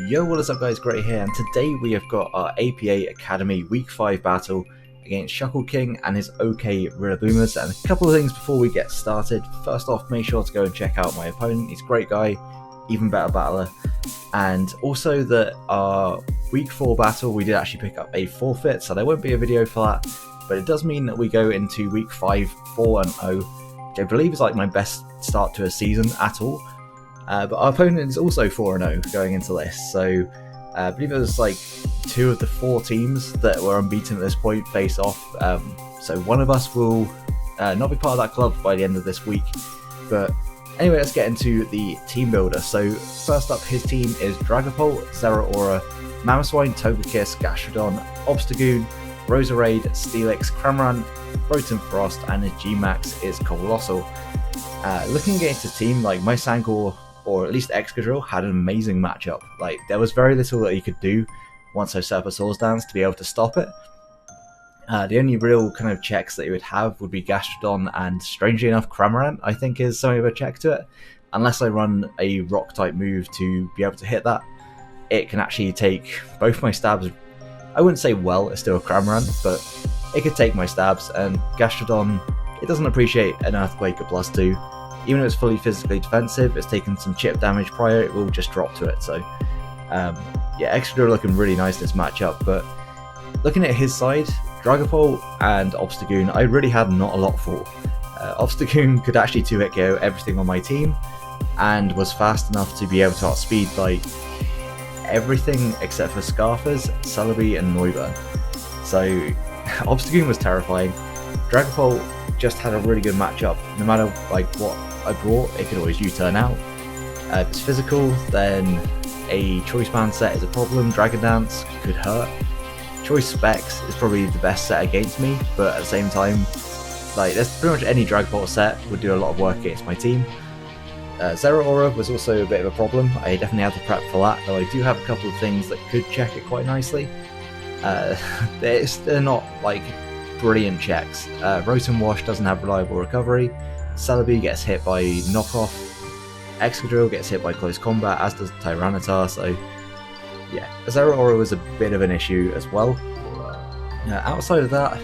Yo, what is up guys, Great here, and today we have got our APA Academy Week 5 battle against ShuckleKing and his OK Rillaboomers. And a couple of things before we get started. First off, make sure to go and check out my opponent. He's a great guy, even better battler. And also that our Week 4 battle, we did actually pick up a forfeit, so there won't be a video for that. But it does mean that we go into Week 5 4-0, which I believe is like my best start to a season at all. But our opponent is also 4-0 going into this, so I believe it was like 2 of the 4 teams that were unbeaten at this point face off. So one of us will not be part of that club by the end of this week. But anyway, let's get into the team builder. So first up, his team is Dragapult, Zeraora, Mamoswine, Togekiss, Gastrodon, Obstagoon, Roserade, Steelix, Cramorant, Rotom Frost, and his G-Max is Colossal. Looking against his team, like my Sankor, or at least Excadrill, had an amazing matchup. Like, there was very little that he could do once I set up a Swords Dance to be able to stop it. The only real kind of checks that he would have would be Gastrodon, and strangely enough Cramorant I think is something of a check to it. Unless I run a rock type move to be able to hit that, it can actually take both my stabs. I wouldn't say well, it's still a Cramorant, but it could take my stabs, and Gastrodon, it doesn't appreciate an Earthquake at +2. Even if it's fully physically defensive, it's taken some chip damage prior, it will just drop to it. So yeah, Excadrill looking really nice this matchup. But looking at his side, Dragapult and Obstagoon, I really had not a lot for. Obstagoon could actually 2-hit KO everything on my team, and was fast enough to be able to outspeed like everything except for Scarfers, Celebi, and Noivern. So Obstagoon was terrifying. Dragapult just had a really good matchup. No matter like what I brought, it could always U-turn out. If it's physical, then a Choice Band set is a problem. Dragon Dance could hurt. Choice Specs is probably the best set against me, but at the same time, like, there's pretty much any Dragapult set would do a lot of work against my team. Zeraora was also a bit of a problem. I definitely had to prep for that, though I do have a couple of things that could check it quite nicely. They're not like brilliant checks. Rotom Wash doesn't have reliable recovery. Celebi gets hit by knockoff. Excadrill gets hit by close combat, as does Tyranitar. So yeah, Zeraora was a bit of an issue as well. Outside of that,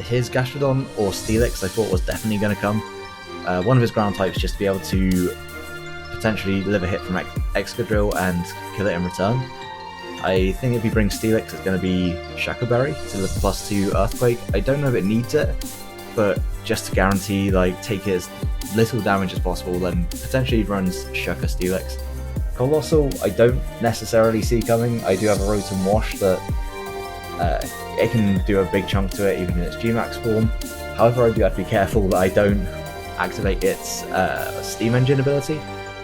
his Gastrodon or Steelix I thought was definitely going to come. One of his ground types just to be able to potentially live a hit from Excadrill and kill it in return. I think if he brings Steelix, it's going to be Shaco Berry to live +2 Earthquake. I don't know if it needs it, but just to guarantee, like, take it as little damage as possible, then potentially runs Shaco Steelix. Colossal, I don't necessarily see coming. I do have a Rotom Wash that it can do a big chunk to it, even in its G-Max form. However, I do have to be careful that I don't activate its Steam Engine ability,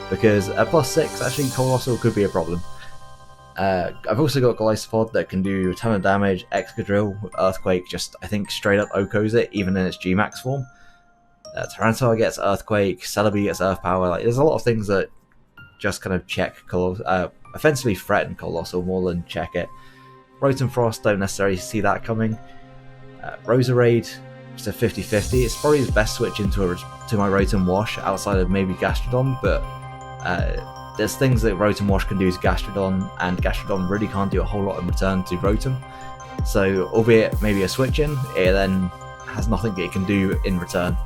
because at +6, actually, Colossal could be a problem. I've also got Golisopod that can do a ton of damage. Excadrill, Earthquake, just I think straight up OHKOs it, even in its G-Max form. Tyranitar gets Earthquake, Celebi gets Earth Power. Like, there's a lot of things that just kind of check, offensively threaten Colossal more than check it. Rotom Frost, don't necessarily see that coming. Roserade, just a 50-50. It's probably his best switch into my Rotom Wash outside of maybe Gastrodon, but there's things that Rotom Wash can do to Gastrodon, and Gastrodon really can't do a whole lot in return to Rotom. So, albeit maybe a switch in, it then has nothing that it can do in return.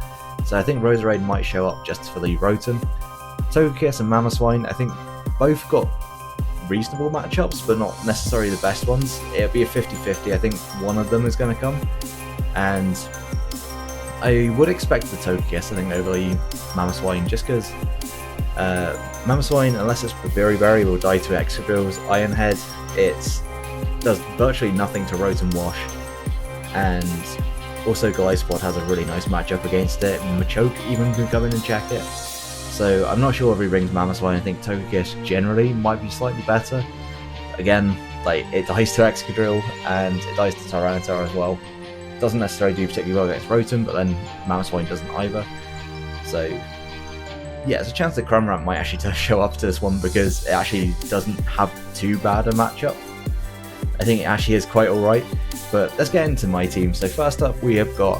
So I think Roserade might show up just for the Rotom. Togekiss and Mamoswine, I think both got reasonable matchups, but not necessarily the best ones. It'll be a 50-50, I think one of them is going to come. And I would expect the Togekiss, I think, over the Mamoswine, just because Mamoswine, unless it's for Berry, will die to Excadrill's Iron Head. It does virtually nothing to Rotom Wash, and also Golisopod has a really nice matchup against it. Machoke even can come in and check it. So I'm not sure if he brings Mamoswine. I think Togekiss generally might be slightly better. Again, like, it dies to Excadrill and it dies to Tyranitar as well. Doesn't necessarily do particularly well against Rotom, but then Mamoswine doesn't either. So yeah, there's a chance that Cramorant might actually show up to this one, because it actually doesn't have too bad a matchup. I think it actually is quite alright. But let's get into my team. So first up, we have got,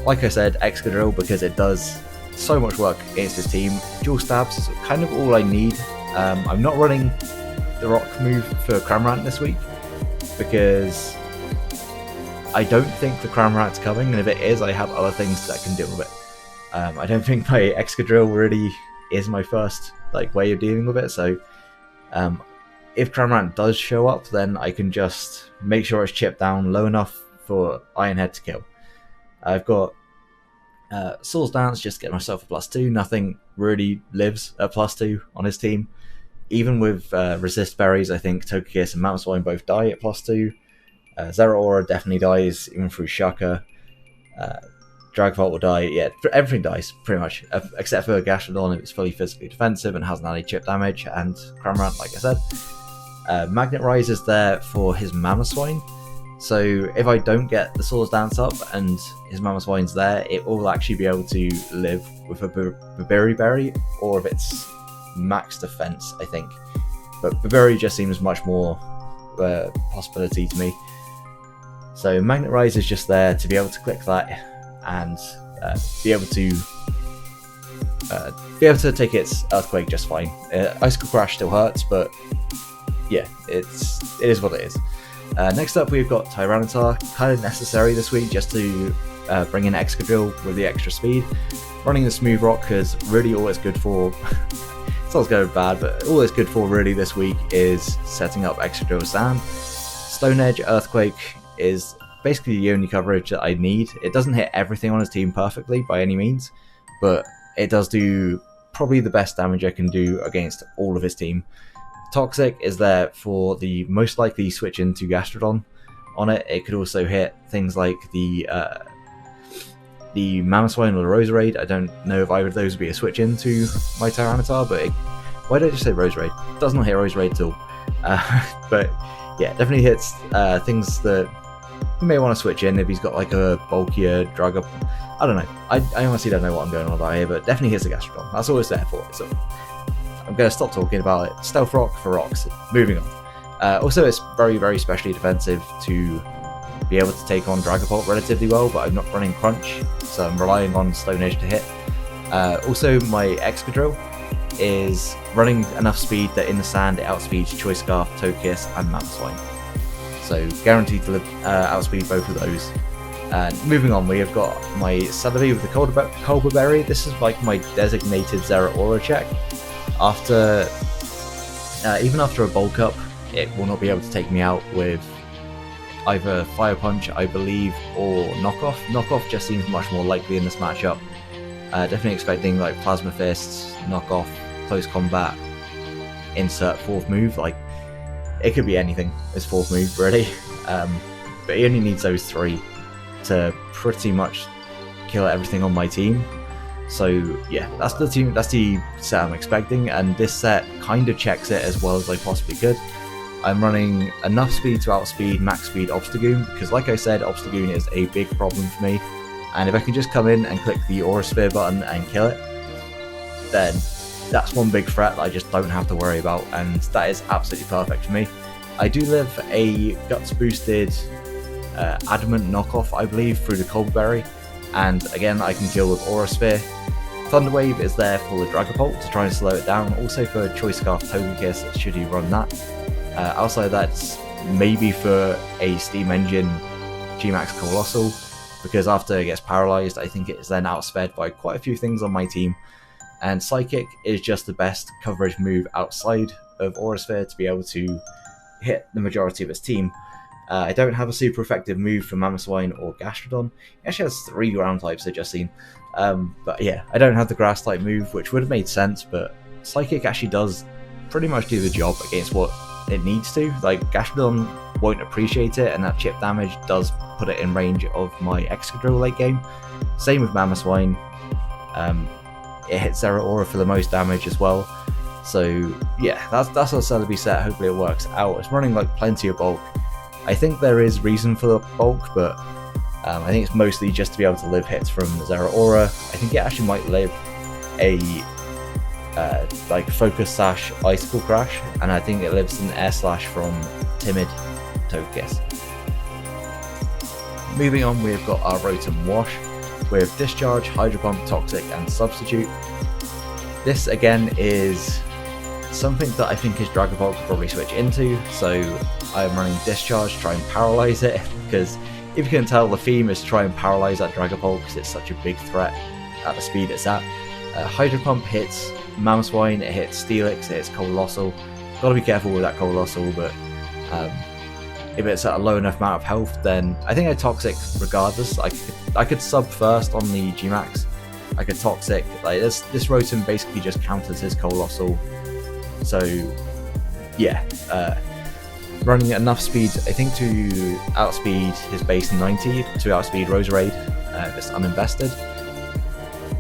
like I said, Excadrill, because it does so much work against his team. Dual stabs is kind of all I need. I'm not running the rock move for Cramorant this week, because I don't think the Cramorant's coming, and if it is, I have other things that can deal with it. I don't think my Excadrill really is my first way of dealing with it, so if Cramorant does show up, then I can just make sure it's chipped down low enough for Ironhead to kill. I've got Soul's Dance, just get myself a +2. Nothing really lives at +2 on his team. Even with Resist Berries, I think Togekiss and Mamoswine both die at +2. Zeraora definitely dies, even through Shucker. Dragapult will die. Yeah, everything dies, pretty much, except for Gastrodon if it's fully physically defensive and hasn't had any chip damage, and Cramorant, like I said. Magnet Rise is there for his Mamoswine, so if I don't get the Swords Dance up and his Mamoswine's there, it will actually be able to live with a Berry Berry, or if it's max defense, I think. But Berry just seems much more possibility to me. So Magnet Rise is just there to be able to click that and be able to take its Earthquake just fine. Icicle Crash still hurts, but yeah, it is what it is. Next up, we've got Tyranitar, kind of necessary this week just to bring in Excadrill with the extra speed. Running the Smooth Rock is really all it's good for. It's not going bad, but all it's good for really this week is setting up Excadrill Sand. Stone Edge Earthquake is basically the only coverage that I need. It doesn't hit everything on his team perfectly by any means, but it does do probably the best damage I can do against all of his team. Toxic is there for the most likely switch into Gastrodon on it. It could also hit things like the Mamoswine or the Roserade. I don't know if either of those would be a switch into my Tyranitar, but why did I just say Roserade? It does not hit Roserade at all. But yeah, definitely hits things that you may want to switch in if he's got a bulkier Dragapult. I don't know. I honestly don't know what I'm going on about here, but definitely hits a Gastrodon. That's all it's there for. So I'm going to stop talking about it. Stealth Rock for rocks. Moving on. Also, it's very, very specially defensive to be able to take on Dragapult relatively well, but I'm not running Crunch, so I'm relying on Stone Edge to hit. Also, my Excadrill is running enough speed that in the sand it outspeeds Choice Scarf, Togekiss, and Mamoswine. So guaranteed to outspeed both of those. Moving on, we have got my Celebi with the Colbur Berry. This is my designated Zeraora check. Even after a bulk up, it will not be able to take me out with either Fire Punch, I believe, or Knockoff. Knockoff just seems much more likely in this matchup. Definitely expecting Plasma Fists, Knockoff, Close Combat, insert fourth move. It could be anything, his fourth move, really. But he only needs those three to pretty much kill everything on my team. So yeah, that's the set I'm expecting, and this set kind of checks it as well as I possibly could. I'm running enough speed to outspeed max speed Obstagoon, because like I said, Obstagoon is a big problem for me, and if I can just come in and click the Aura Sphere button and kill it, then that's one big threat that I just don't have to worry about, and that is absolutely perfect for me. I do live a Guts boosted Adamant knockoff, I believe, through the Coldberry, and again I can kill with Aura Sphere. Thunder Wave is there for the Dragapult to try and slow it down, also for Choice Scarf Togekiss should you run that. Outside of that, maybe for a Steam Engine G-Max Colossal, because after it gets paralyzed, I think it is then outsped by quite a few things on my team. And Psychic is just the best coverage move outside of Aura Sphere to be able to hit the majority of its team. I don't have a super effective move for Mamoswine or Gastrodon. It actually has 3 ground types I've just seen. But yeah, I don't have the grass type move, which would have made sense, but Psychic actually does pretty much do the job against what it needs to. Gastrodon won't appreciate it, and that chip damage does put it in range of my Excadrill late game. Same with Mamoswine. It hits Zeraora for the most damage as well. So yeah, that's our Celebi set. Hopefully it works out. It's running plenty of bulk. I think there is reason for the bulk, but I think it's mostly just to be able to live hits from Zeraora. I think it actually might live a Focus Sash Icicle Crash, and I think it lives an Air Slash from Timid Togekiss. Moving on, we've got our Rotom Wash with Discharge, Hydro Pump, Toxic, and Substitute. This again is something that I think his Dragon Ball could probably switch into, so I'm running Discharge to try and paralyze it, because if you can tell, the theme is to try and paralyze that Dragon Ball because it's such a big threat at the speed it's at. Hydro Pump hits Mamoswine, it hits Steelix, it hits Colossal. Gotta be careful with that Colossal, but if it's at a low enough amount of health, then I think I Toxic regardless. I could sub first on the Gmax. I could Toxic. Like this Rotom basically just counters his Colossal. So yeah, running enough speed, I think, to outspeed his base 90 to outspeed Roserade, just uninvested.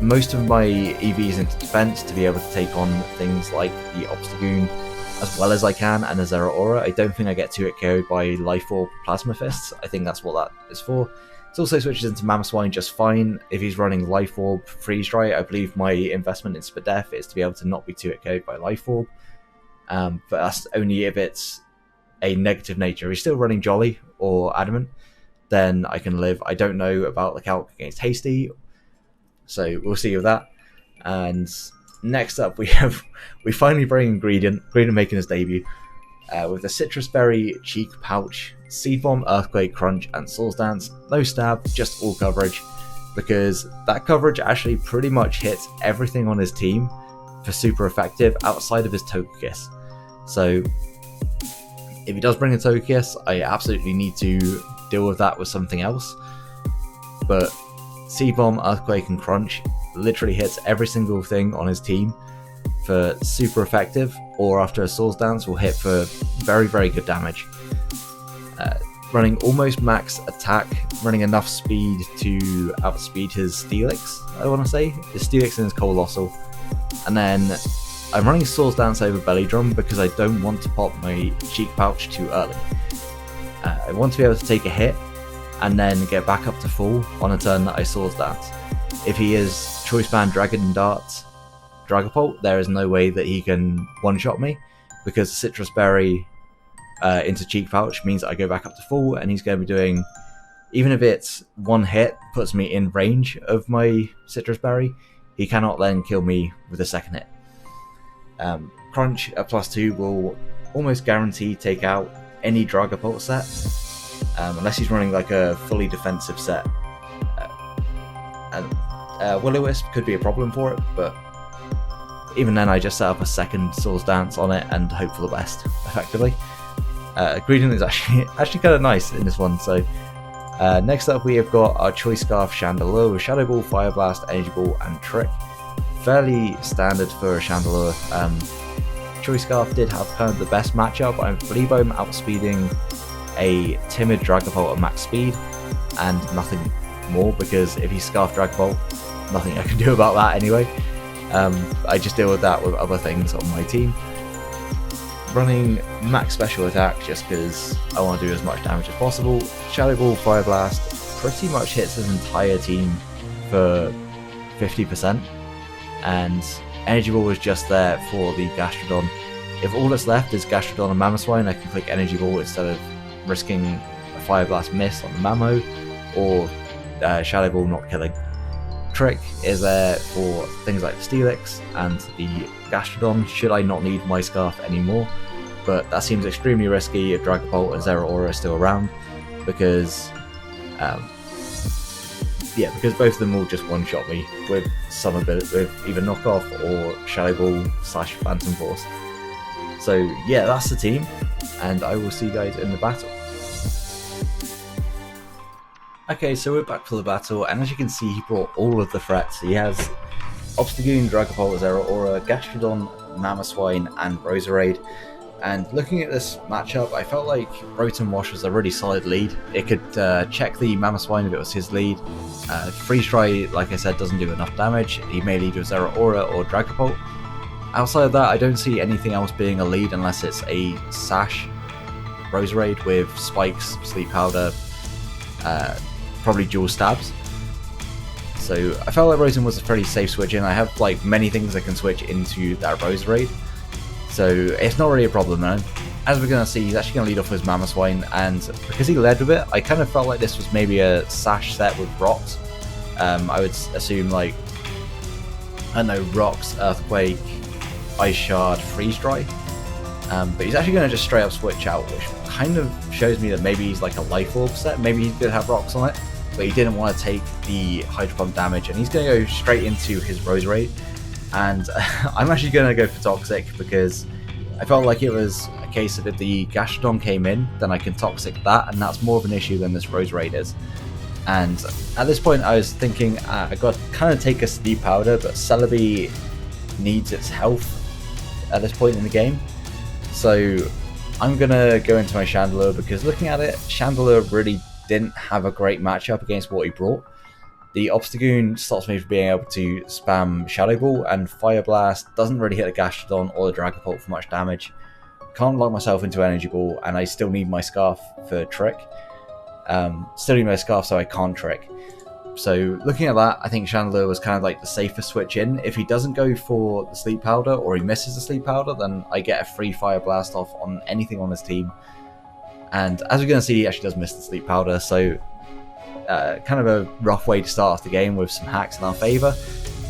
Most of my EVs into defense to be able to take on things like the Obstagoon as well as I can, and a Zeraora. I don't think I get 2-hit KO'd by Life Orb Plasma Fists. I think that's what that is for. It also switches into Mamoswine just fine. If he's running Life Orb Freeze Dry, I believe my investment in Spadef is to be able to not be 2-hit KO'd by Life Orb. But that's only if it's a negative nature. If he's still running Jolly or Adamant, then I can live. I don't know about the calc against Hasty, so we'll see with that. And next up we finally bring Ingredient making his debut with the Citrus Berry, Cheek Pouch, Seed Bomb, Earthquake, Crunch, and Soul's Dance. No stab, just all coverage, because that coverage actually pretty much hits everything on his team for super effective outside of his Togekiss. So if he does bring a Togekiss, I absolutely need to deal with that with something else. But Seed Bomb, Earthquake, and Crunch literally hits every single thing on his team for super effective, or after a Soul's Dance will hit for very, very good damage. Running almost max attack, running enough speed to outspeed his Steelix, I want to say. His Steelix and his Colossal. And then I'm running Soul's Dance over Belly Drum because I don't want to pop my Cheek Pouch too early. I want to be able to take a hit and then get back up to full on a turn that I Soul's Dance. If he is Choice Band Dragon Dart Dragapult, there is no way that he can one-shot me, because Citrus Berry into Cheek Pouch means I go back up to full, and he's going to be doing, even if it's one hit puts me in range of my Citrus Berry, he cannot then kill me with a second hit. Crunch at +2 will almost guarantee take out any Dragapult set, unless he's running like a fully defensive set. And Will-O-Wisp could be a problem for it, but even then I just set up a second Soul's Dance on it and hope for the best, effectively. Greedent is actually kind of nice in this one. So next up we have got our Choice Scarf Chandelure with Shadow Ball, Fire Blast, Energy Ball, and Trick. Fairly standard for a Chandelure. Choice Scarf did have kind of the best matchup. I believe I'm outspeeding a timid Dragapult at max speed and nothing more, because if he's Scarf Dragapult, nothing I can do about that anyway. I just deal with that with other things on my team. Running max special attack just because I want to do as much damage as possible. Shadow Ball, Fire Blast pretty much hits his entire team for 50%, and Energy Ball is just there for the Gastrodon. If all that's left is Gastrodon and Mamoswine, I can click Energy Ball instead of risking a Fire Blast miss on the Mamo, or Shadow Ball not killing. Trick is there for things like the Steelix and the Gastrodon, should I not need my Scarf anymore, but that seems extremely risky if Dragapult and Zeraora are still around, because because both of them will just one-shot me with some ability, with either Knockoff or Shadow Ball / Phantom Force. So yeah, that's the team, and I will see you guys in the battle. Okay, so we're back for the battle, and as you can see, he brought all of the threats. He has Obstagoon, Dragapult, Zeraora, Gastrodon, Mamoswine, and Roserade. And looking at this matchup, I felt like Rotom Wash was a really solid lead. It could check the Mamoswine if it was his lead. Freeze Dry, like I said, doesn't do enough damage. He may lead with Zeraora or Dragapult. Outside of that, I don't see anything else being a lead unless it's a Sash Roserade with Spikes, Sleep Powder, probably dual stabs. So I felt like Rotom was a pretty safe switch in. I have like many things I can switch into that Roserade, so it's not really a problem, man. As we're going to see, he's actually going to lead off with his Mamoswine, and because he led with it, I kind of felt like this was maybe a Sash set with rocks. I would assume, like, I don't know, rocks, Earthquake, Ice Shard Freeze Dry. But he's actually going to just straight up switch out, which kind of shows me that maybe he's like a Life Orb set. Maybe he did have rocks on it, but he didn't want to take the Hydro Pump damage, and he's going to go straight into his Roserade. And I'm actually going to go for Toxic because I felt like it was a case of if the Gastrodon came in, then I can Toxic that, and that's more of an issue than this Roserade is. And at this point I was thinking I got to kind of take a Sleep Powder, but Celebi needs its health at this point in the game. So I'm going to go into my Chandelure because looking at it, Chandelure really didn't have a great matchup against what he brought. The Obstagoon stops me from being able to spam Shadow Ball, and Fire Blast doesn't really hit the Gastrodon or the Dragapult for much damage. Can't lock myself into Energy Ball, and I still need my Scarf for Trick. Still need my Scarf so I can't Trick. So looking at that, I think Chandelure was kind of like the safest switch in. If he doesn't go for the Sleep Powder, or he misses the Sleep Powder, then I get a free Fire Blast off on anything on his team. And as we're going to see, he actually does miss the Sleep Powder, so kind of a rough way to start off the game with some hacks in our favour.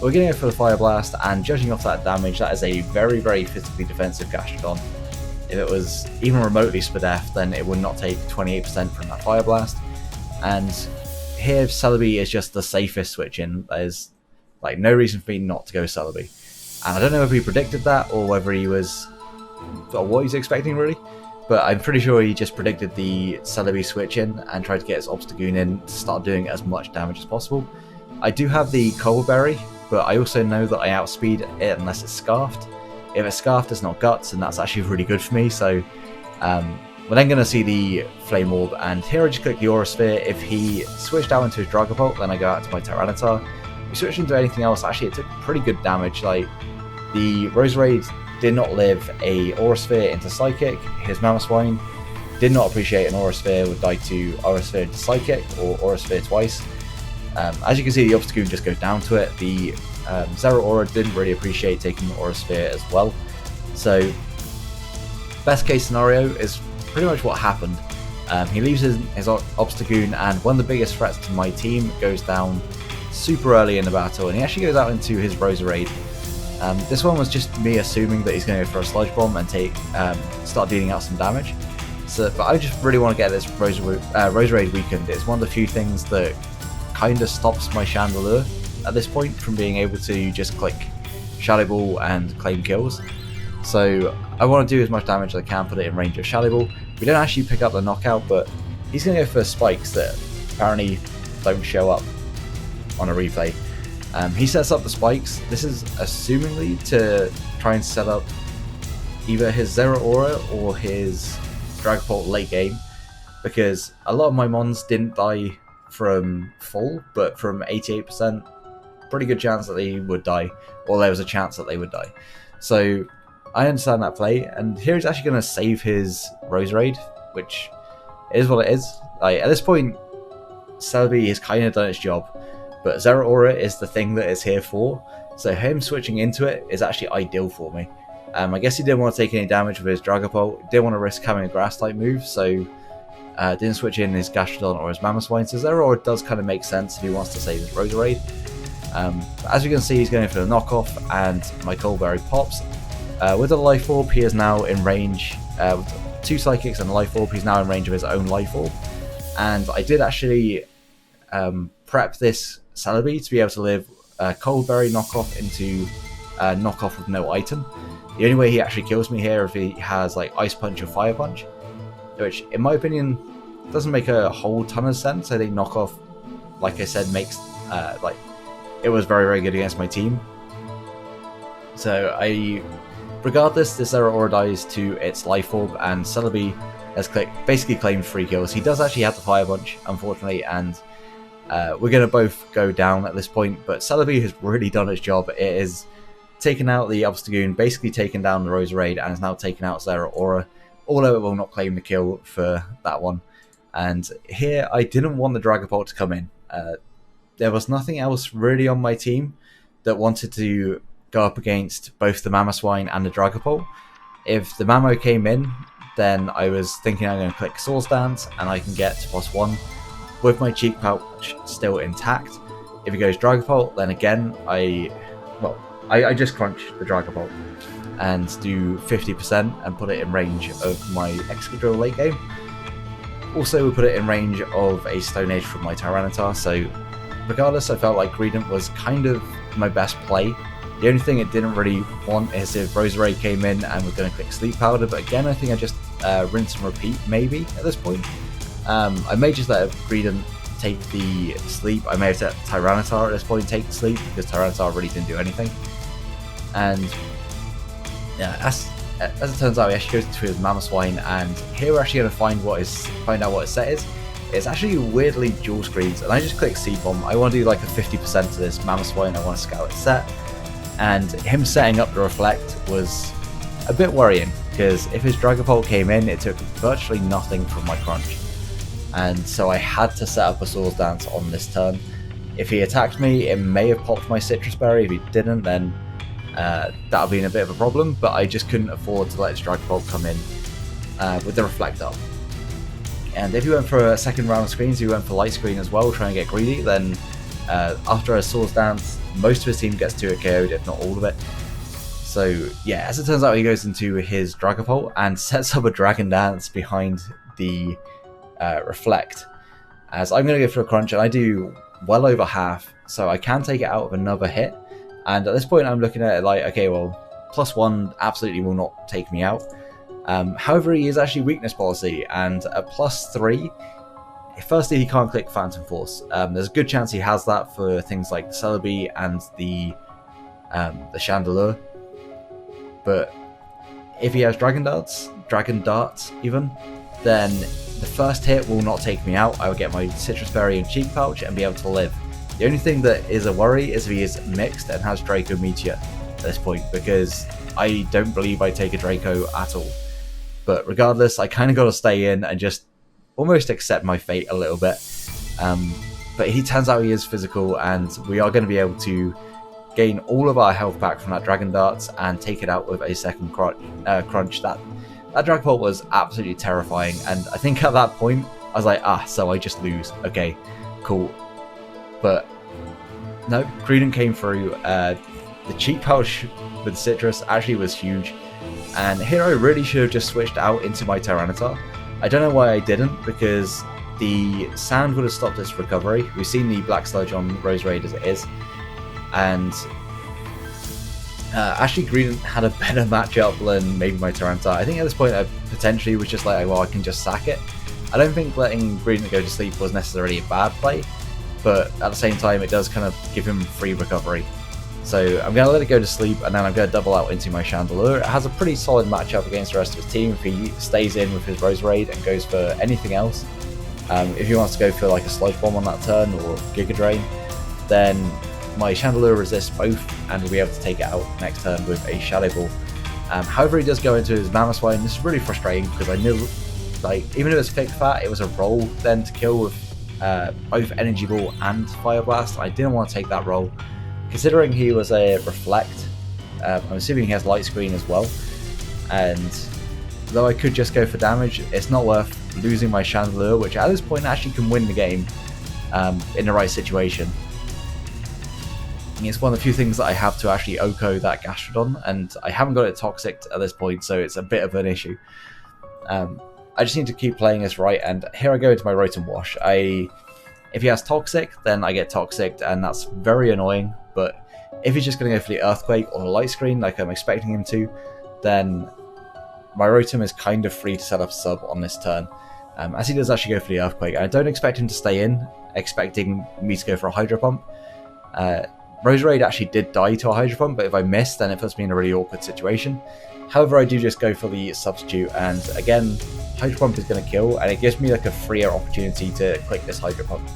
We're going to go for the Fire Blast, and judging off that damage, that is a very, very physically defensive Gastrodon. If it was even remotely Spadef, then it would not take 28% from that Fire Blast. And here, Celebi is just the safest switch in. There's like no reason for me not to go Celebi. And I don't know if he predicted that or whether he was, or what he's expecting really. But I'm pretty sure he just predicted the Celebi switch in and tried to get his Obstagoon in to start doing as much damage as possible. I do have the Coldberry, but I also know that I outspeed it unless it's Scarfed. If it's Scarfed, it's not Guts, and that's actually really good for me. So we're then going to see the Flame Orb, and here I just click the Aura Sphere. If he switched out into his Dragapult, then I go out to my Tyranitar. If he switched into anything else, actually it took pretty good damage. Like, the Roserade did not live a Aura Sphere into Psychic. His Mamoswine did not appreciate an Aura Sphere, would die to Aura Sphere into Psychic, or Aura Sphere twice. As you can see, the Obstagoon just goes down to it. The Zeraora didn't really appreciate taking the Aura Sphere as well. So, best case scenario is pretty much what happened. He leaves his Obstagoon, and one of the biggest threats to my team goes down super early in the battle, and he actually goes out into his Roserade. This one was just me assuming that he's going to go for a Sludge Bomb and start dealing out some damage. But I just really want to get this Roserade weakened. It's one of the few things that kind of stops my Chandelure at this point from being able to just click Shadow Ball and claim kills. So I want to do as much damage as I can, put it in range of Shadow Ball. We don't actually pick up the knockout, but he's going to go for spikes that apparently don't show up on a replay. He sets up the spikes. This is assumingly to try and set up either his Zeraora or his Dragapult late game, because a lot of my mons didn't die from full, but from 88%, pretty good chance that they would die, or there was a chance that they would die. So I understand that play, and here he's actually going to save his Roserade, which is what it is. Like, at this point, Celebi has kind of done its job, but Zeraora is the thing that it's here for, so him switching into it is actually ideal for me. I guess he didn't want to take any damage with his Dragapult, didn't want to risk having a Grass-type move, so didn't switch in his Gastrodon or his Mamoswine, so Zeraora does kind of make sense if he wants to save his Roserade. As you can see, he's going for the knockoff, and my Coldberry pops. With a Life Orb, he is now in range, with 2 Psychics and a Life Orb, he's now in range of his own Life Orb. And I did actually prep this Celebi to be able to live Coldberry knockoff into knockoff with no item. The only way he actually kills me here if he has like Ice Punch or Fire Punch, which in my opinion doesn't make a whole ton of sense. I think knockoff, like I said, makes like it was very, very good against my team. So regardless, this Zeraora dies to its Life Orb, and Celebi has basically claimed 3 kills. He does actually have the Fire Punch, unfortunately, and we're going to both go down at this point, but Celebi has really done its job. It is taken out the Obstagoon, basically taken down the Roserade, and has now taken out Zeraora, although it will not claim the kill for that one. And here, I didn't want the Dragapult to come in. There was nothing else really on my team that wanted to go up against both the Mamoswine and the Dragapult. If the Mamo came in, then I was thinking I'm going to click Swords Dance, and I can get to +1 with my Cheek Pouch still intact. If it goes Dragapult, then again, I just crunch the Dragapult. and do 50% and put it in range of my Excadrill late game. Also, we put it in range of a Stone Edge from my Tyranitar, so regardless, I felt like Greedent was kind of my best play. The only thing it didn't really want is if Roserade came in and we're going to click Sleep Powder, but again, I think I just rinse and repeat, maybe, at this point. I may just let Greedent take the sleep. I may have let Tyranitar at this point take the sleep, because Tyranitar really didn't do anything. And yeah, as it turns out, he actually goes into his Mamoswine, and here we're actually going to find out what his set is. It's actually weirdly dual screens, and I just click C-Bomb. I want to do like a 50% to this Mamoswine. I want to scout its set, and him setting up the Reflect was a bit worrying, because if his Dragapult came in, it took virtually nothing from my crunch, and so I had to set up a Swords Dance on this turn. If he attacked me, it may have popped my Citrus Berry. If he didn't, then that would have been a bit of a problem, but I just couldn't afford to let his Dragapult come in with the Reflect up. And if you went for a second round of screens, you went for Light Screen as well, trying to get greedy, then after a Swords Dance, most of his team gets to a KO'd, if not all of it. So yeah, as it turns out, he goes into his Dragapult and sets up a Dragon Dance behind the Reflect, as I'm going to go for a crunch, and I do well over half, so I can take it out of another hit. And at this point, I'm looking at it like, okay, well, +1 absolutely will not take me out. However, he is actually weakness policy, and at +3, firstly, he can't click Phantom Force. There's a good chance he has that for things like the Celebi and the Chandelure. But if he has Dragon Darts even, then the first hit will not take me out. I will get my Citrus Berry and Cheek Pouch and be able to live. The only thing that is a worry is if he is mixed and has Draco Meteor at this point, because I don't believe I take a Draco at all. But regardless, I kind of got to stay in and just almost accept my fate a little bit. But he turns out he is physical, and we are going to be able to gain all of our health back from that Dragon Darts and take it out with a second crunch. That Dragapult was absolutely terrifying, and I think at that point I was like, so I just lose. Okay, cool. But no, Greedent came through. The Cheek Pouch with Citrus actually was huge, and here I really should have just switched out into my Tyranitar. I don't know why I didn't, because the Sand would have stopped its recovery. We've seen the Black Sludge on Roserade as it is, and actually Greedent had a better matchup than maybe my Tyranitar. I think at this point I potentially was just like, well, I can just sack it. I don't think letting Greedent go to sleep was necessarily a bad play, but at the same time it does kind of give him free recovery. So I'm going to let it go to sleep, and then I'm going to double out into my Chandelure. It has a pretty solid matchup against the rest of his team if he stays in with his Roserade and goes for anything else. If he wants to go for like a Sludge Bomb on that turn or Giga Drain, then my Chandelure resists both and will be able to take it out next turn with a Shadow Ball. However, he does go into his Mamoswine. This is really frustrating because I knew, like, even if it was Thick Fat, it was a roll then to kill with both Energy Ball and Fire Blast. I didn't want to take that roll. Considering he was a Reflect, I'm assuming he has Light Screen as well, and though I could just go for damage, it's not worth losing my Chandelure, which at this point actually can win the game in the right situation. It's one of the few things that I have to actually OHKO that Gastrodon, and I haven't got it Toxic at this point, so it's a bit of an issue. I just need to keep playing this right, and here I go into my Rotom Wash. If he has Toxic, then I get Toxic, and that's very annoying, but if he's just going to go for the Earthquake or the Light Screen like I'm expecting him to, then my Rotom is kind of free to set up sub on this turn, as he does actually go for the Earthquake. I don't expect him to stay in, expecting me to go for a Hydro Pump. Roserade actually did die to a Hydro Pump, but if I miss, then it puts me in a really awkward situation. However, I do just go for the Substitute, and again, Hydro Pump is going to kill, and it gives me like a freer opportunity to click this Hydro Pump.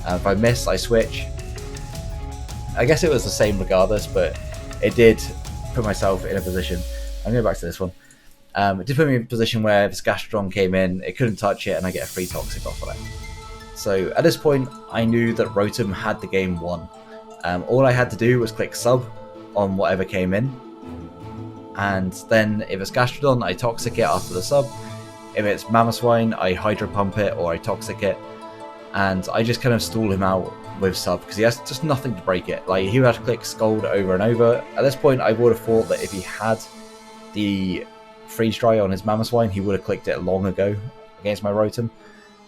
If I miss, I switch. I guess it was the same regardless, but it did put myself in a position. I'm going back to this one. It did put me in a position where if this Gastrodon came in, it couldn't touch it, and I get a free Toxic off of it. So at this point, I knew that Rotom had the game won. All I had to do was click sub on whatever came in, and then if it's Gastrodon, I Toxic it after the sub. If it's Mamoswine, I Hydro Pump it or I Toxic it, and I just kind of stall him out with sub because he has just nothing to break it. Like, he would have to click Scald over and over. At this point, I would have thought that if he had the freeze dry on his Mamoswine, he would have clicked it long ago against my Rotom.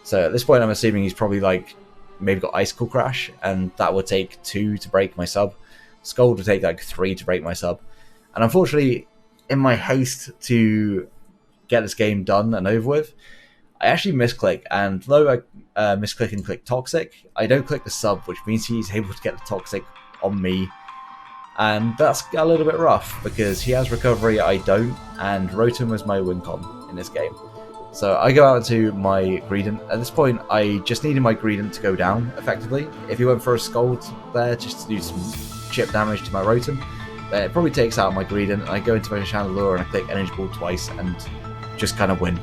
So at this point, I'm assuming he's probably like maybe got Icicle Crash, and that would take 2 to break my sub. Scald would take like 3 to break my sub. And unfortunately, in my haste to get this game done and over with, I actually misclick, and though I misclick and click Toxic, I don't click the sub, which means he's able to get the Toxic on me. And that's a little bit rough, because he has Recovery, I don't, and Rotom was my win con in this game. So I go out into my Greedent. At this point, I just needed my Greedent to go down, effectively. If he went for a Scald there, just to do some chip damage to my Rotom, then it probably takes out my Greedent, and I go into my Chandelure and I click Energy Ball twice, and just kind of win.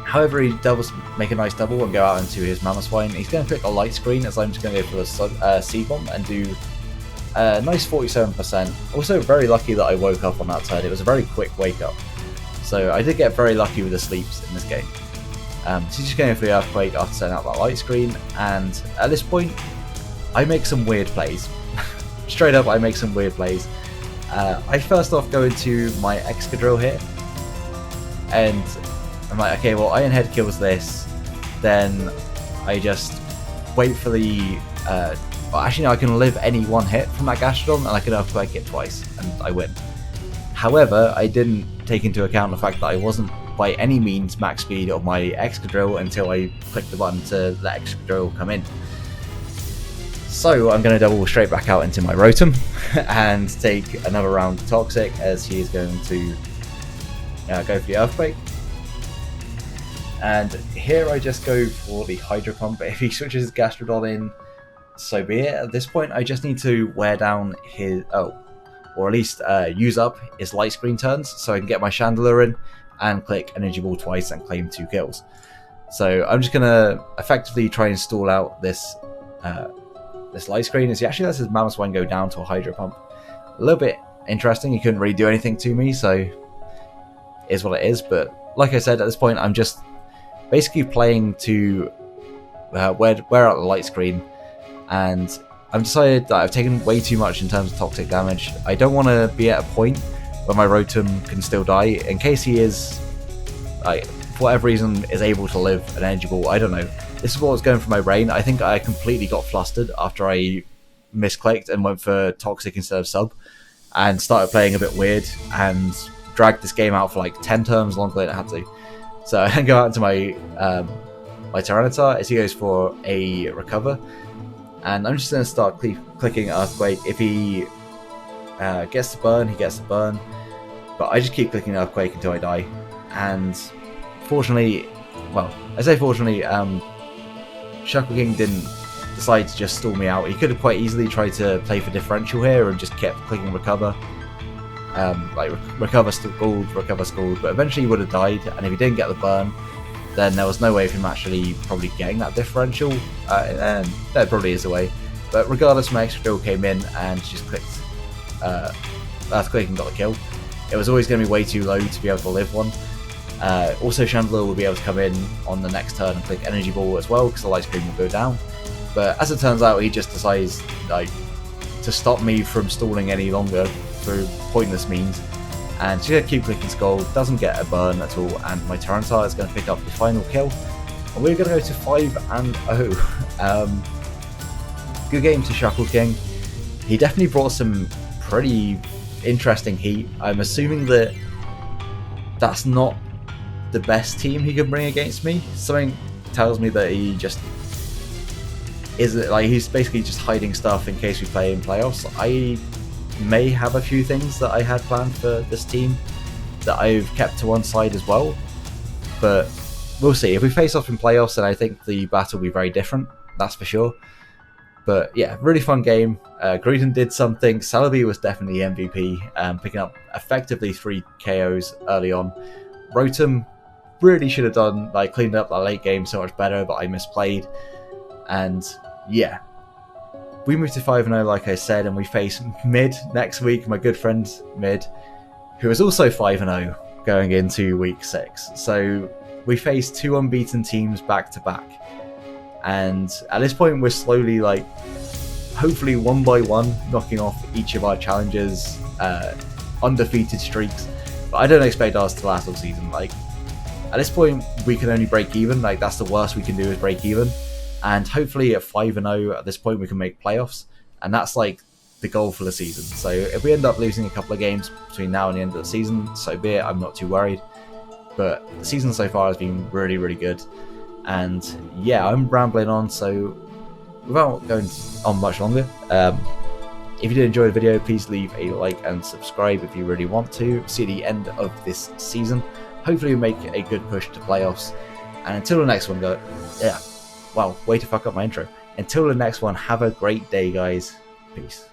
However, he does make a nice double and go out into his Mamoswine. He's going to click a Light Screen, as I'm just going to go for the Seed Bomb and do a nice 47%. Also very lucky that I woke up on that turn. It was a very quick wake up. So I did get very lucky with the sleeps in this game. So he's just going for the Earthquake after setting out that Light Screen, and at this point, I make some weird plays. Straight up, I make some weird plays. I first off go into my Excadrill here, and I'm like, okay, well, Iron Head kills this, then I just wait for the... well, actually, no, I can live any one hit from that Gastrodon, and I can Earthquake it twice, and I win. However, I didn't take into account the fact that I wasn't by any means max speed of my Excadrill until I clicked the button to let Excadrill come in. So I'm going to double straight back out into my Rotom and take another round of Toxic, as he is going to go for the Earthquake. And here I just go for the Hydro Pump. If he switches his Gastrodon in, so be it. At this point, I just need to wear down his... or at least use up his Light Screen turns, so I can get my Chandelure in and click Energy Ball twice and claim 2 kills. So I'm just going to effectively try and stall out this this Light Screen, as he actually lets his Mamoswine go down to a Hydro Pump. A little bit interesting, he couldn't really do anything to me, so it is what it is. But like I said, at this point, I'm just basically playing to wear out the Light Screen, and I've decided that I've taken way too much in terms of toxic damage. I don't want to be at a point where my Rotom can still die, in case he is, like, for whatever reason, is able to live an Energy Ball. I don't know. This is what was going through my brain. I think I completely got flustered after I misclicked and went for Toxic instead of Sub, and started playing a bit weird, and dragged this game out for like 10 turns longer than it had to. So I go out into my my Tyranitar as he goes for a Recover, and I'm just going to start clicking Earthquake. If he gets the burn, he gets the burn, but I just keep clicking Earthquake until I die. And fortunately, well, I say fortunately, ShuckleKing didn't decide to just stall me out. He could have quite easily tried to play for differential here and just kept clicking Recover. Like Recover Scald, Recover Scald, but eventually he would have died, and if he didn't get the burn, then there was no way of him actually probably getting that differential, and there probably is a way. But regardless, my Excadrill came in and just clicked Earthquake and got the kill. It was always going to be way too low to be able to live one. Also, Chandelure will be able to come in on the next turn and click Energy Ball as well, because the Light Screen will go down. But as it turns out, he just decides to stop me from stalling any longer through pointless means, and she's going to keep clicking Scald, doesn't get a burn at all, and my Tyranitar is going to pick up the final kill, and we're going to go to 5-0. Good game to ShuckleKing. He definitely brought some pretty interesting heat. I'm assuming that that's not the best team he can bring against me. Something tells me that he just he's basically just hiding stuff in case we play in playoffs. I may have a few things that I had planned for this team that I've kept to one side as well, but we'll see. If we face off in playoffs, then I think the battle will be very different, that's for sure. But yeah, really fun game. Greedent did something. Celebi was definitely MVP, picking up effectively 3 KOs early on. Rotom really should have done, cleaned up that late game so much better, but I misplayed. And yeah, we moved to 5-0, like I said, and we face Mid next week, my good friend Mid, who is also 5-0 going into week 6. So we face 2 unbeaten teams back to back. And at this point, we're slowly, hopefully one by one, knocking off each of our challengers undefeated streaks, but I don't expect ours to last all season. Like, at this point, we can only break even. Like, that's the worst we can do is break even. And hopefully at 5-0 at this point, we can make playoffs. And that's like the goal for the season. So if we end up losing a couple of games between now and the end of the season, so be it. I'm not too worried. But the season so far has been really, really good. And yeah, I'm rambling on. So without going on much longer, if you did enjoy the video, please leave a like and subscribe if you really want to. See the end of this season. Hopefully we make a good push to playoffs. And until the next one, wow, way to fuck up my intro. Until the next one, have a great day, guys. Peace.